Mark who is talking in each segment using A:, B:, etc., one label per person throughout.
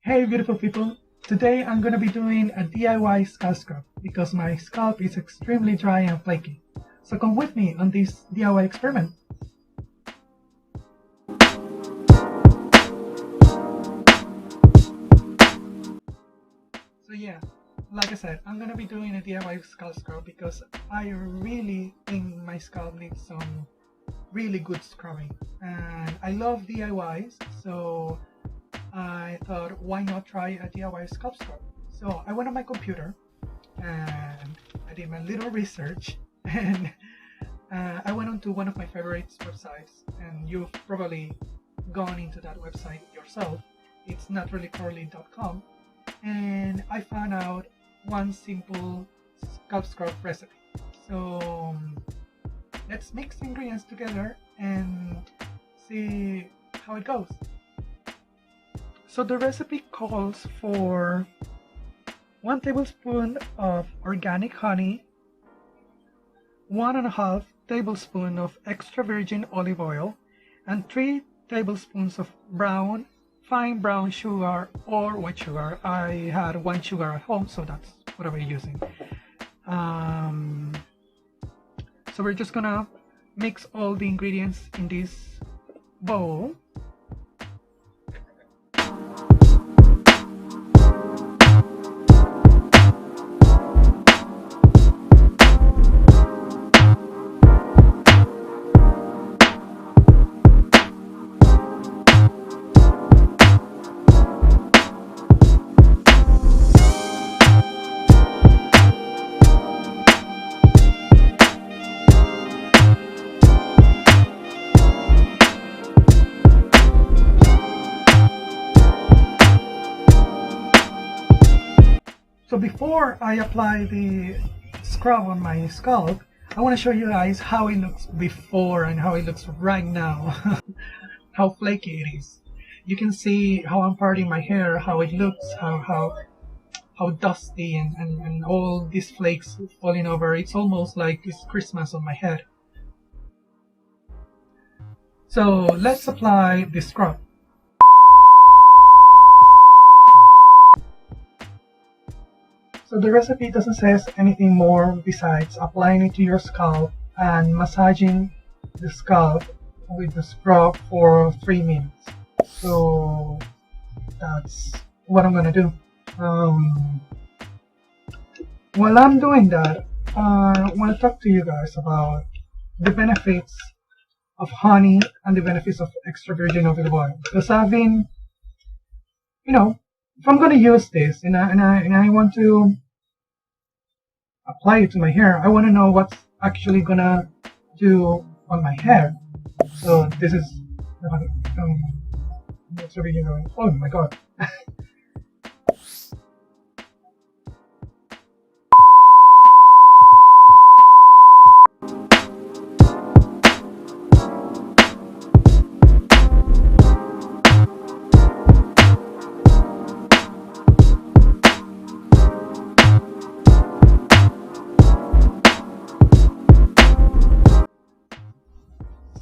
A: Hey beautiful people! Today I'm gonna be doing a DIY scalp scrub because my scalp is extremely dry and flaky. So come with me on this DIY experiment. So yeah, like I said, I'm gonna be doing a DIY scalp scrub because I really think my scalp needs some really good scrubbing. And I love DIYs, so I thought, why not try a DIY scalp scrub? So I went on my computer and I did my little research and I went on to one of my favorite websites, and you've probably gone into that website yourself. It's naturallycurly.com, and I found out one simple scalp scrub recipe. So let's mix ingredients together and see how it goes. So the recipe calls for 1 tablespoon of organic honey, 1.5 tablespoons of extra virgin olive oil, and 3 tablespoons of fine brown sugar or white sugar. I had white sugar at home, so that's what I'm using. So we're just gonna mix all the ingredients in this bowl. So before I apply the scrub on my scalp, I want to show you guys how it looks before and how it looks right now. How flaky it is. You can see how I'm parting my hair, how it looks, how dusty and all these flakes falling over. It's almost like it's Christmas on my head. So let's apply the scrub. So the recipe doesn't say anything more besides applying it to your scalp and massaging the scalp with the scrub for 3 minutes. So that's what I'm gonna do. While I'm doing that, I want to talk to you guys about the benefits of honey and the benefits of extra virgin olive oil. Because I've been, if I'm gonna use this and I want to apply it to my hair, I want to know what's actually gonna do on my hair. So this is oh my god.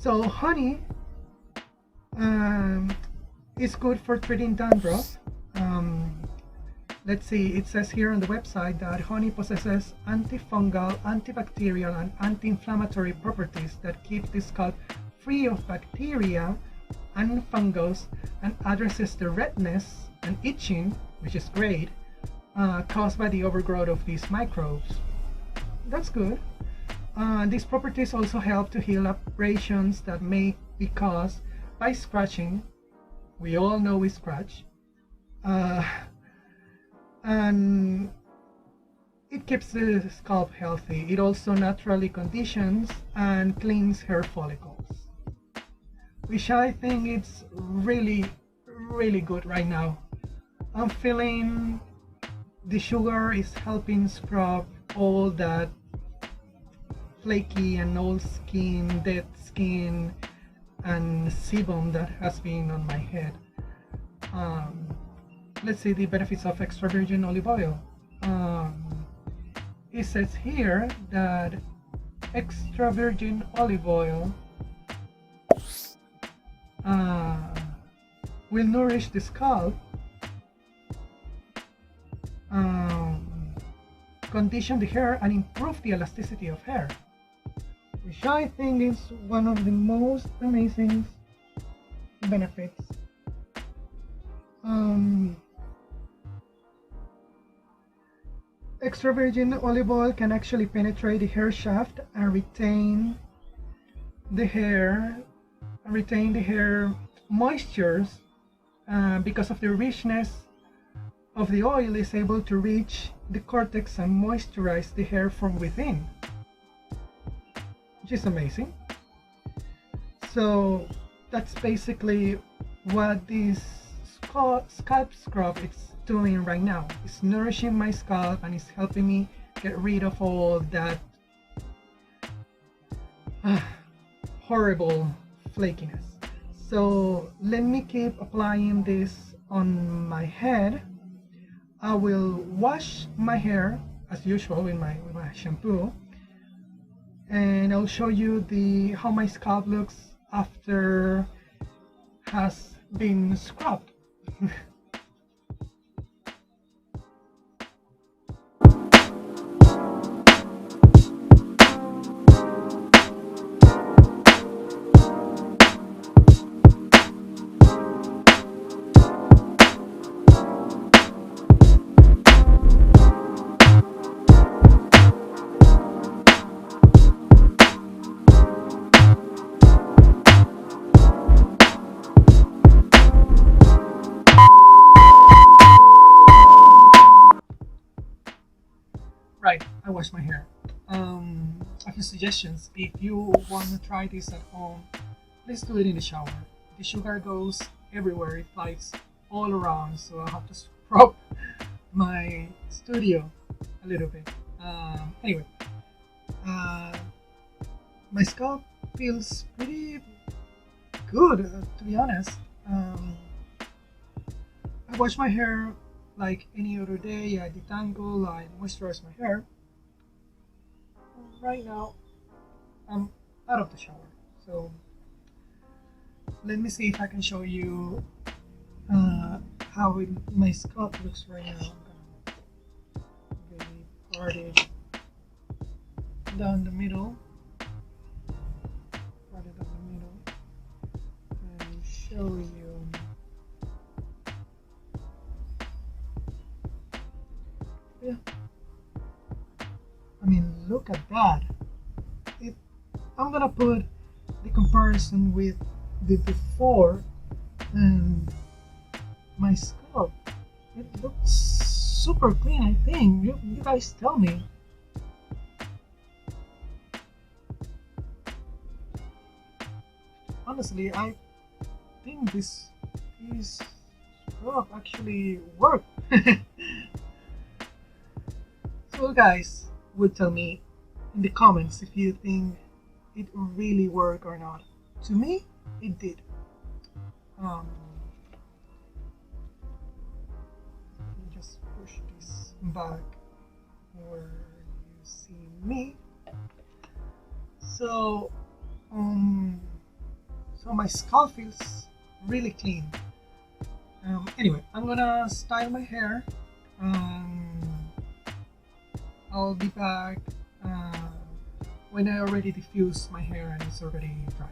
A: So honey is good for treating dandruff. Let's see, it says here on the website that honey possesses antifungal, antibacterial, and anti-inflammatory properties that keep the scalp free of bacteria and fungus and addresses the redness and itching, which is great, caused by the overgrowth of these microbes. That's good. These properties also help to heal abrasions that may be caused by scratching. We all know we scratch. And it keeps the scalp healthy. It also naturally conditions and cleans hair follicles, which I think it's really, really good right now. I'm feeling the sugar is helping scrub all that flaky and old skin, dead skin, and sebum that has been on my head. Let's see the benefits of extra virgin olive oil. It says here that extra virgin olive oil will nourish the scalp condition the hair and improve the elasticity of hair, which I think is one of the most amazing benefits. Extra virgin olive oil can actually penetrate the hair shaft and retain the hair moistures, because of the richness of the oil is able to reach the cortex and moisturize the hair from within, which is amazing. So that's basically what this scalp scrub is doing right now. It's nourishing my scalp and it's helping me get rid of all that horrible flakiness. So let me keep applying this on my head. I will wash my hair as usual with my shampoo, and I'll show you how my scalp looks after has been scrubbed. Right, I wash my hair. A few suggestions. If you want to try this at home, please do it in the shower. The sugar goes everywhere, it flies all around, so I have to scrub my studio a little bit. Anyway, my scalp feels pretty good, to be honest. I wash my hair like any other day. I detangle, I moisturize my hair. Right now, I'm out of the shower, so let me see if I can show you how my scalp looks right now. I'm gonna really part it down the middle, and show you. Yeah. I mean, look at that. I'm gonna put the comparison with the before and my scalp. It looks super clean, I think. You guys tell me. Honestly, I think this scrub actually worked. So guys, would tell me in the comments if you think it really worked or not. To me, it did. Let me just push this back where you see me. So, so my scalp feels really clean. Anyway, I'm gonna style my hair. I'll be back when I already diffuse my hair and it's already dried.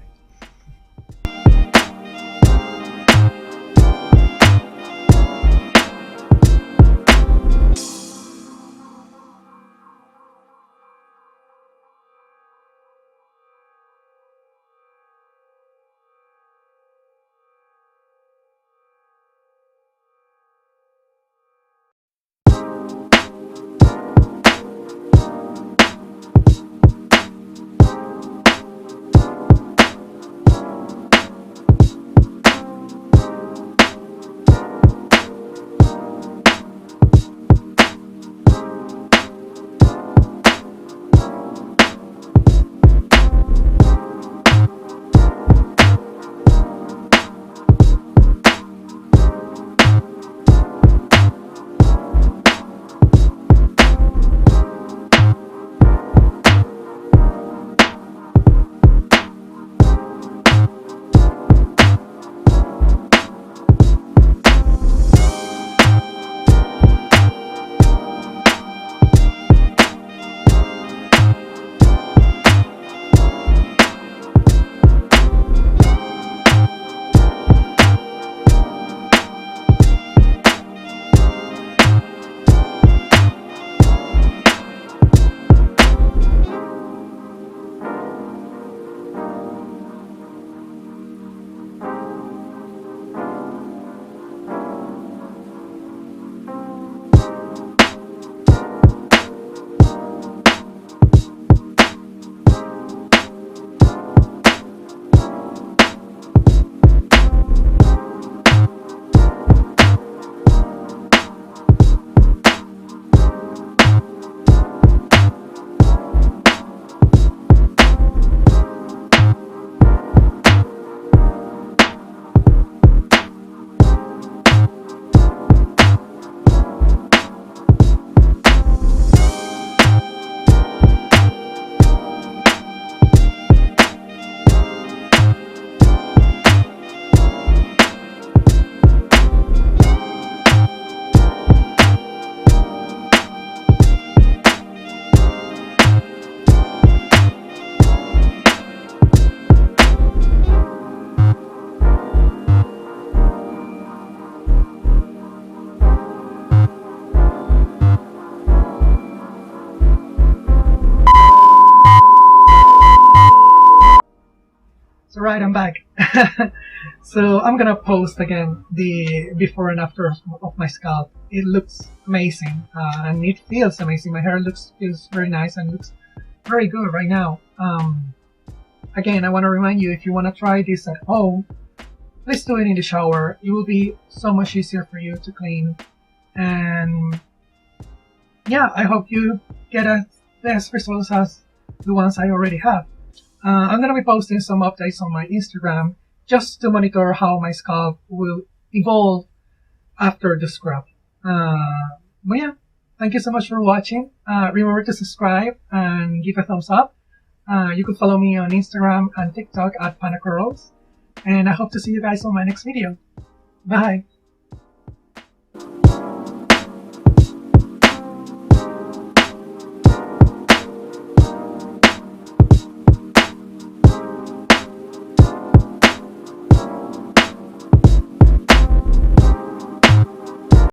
A: Alright, I'm back. So I'm gonna post again the before and after of my scalp. It looks amazing, and it feels amazing. My hair feels very nice and looks very good right now. Again, I want to remind you, if you want to try this at home, please do it in the shower. It will be so much easier for you to clean. And yeah, I hope you get as best results as the ones I already have. I'm going to be posting some updates on my Instagram just to monitor how my scalp will evolve after the scrub. But yeah, thank you so much for watching. Remember to subscribe and give a thumbs up. You could follow me on Instagram and TikTok at PanaCurls. And I hope to see you guys on my next video. Bye!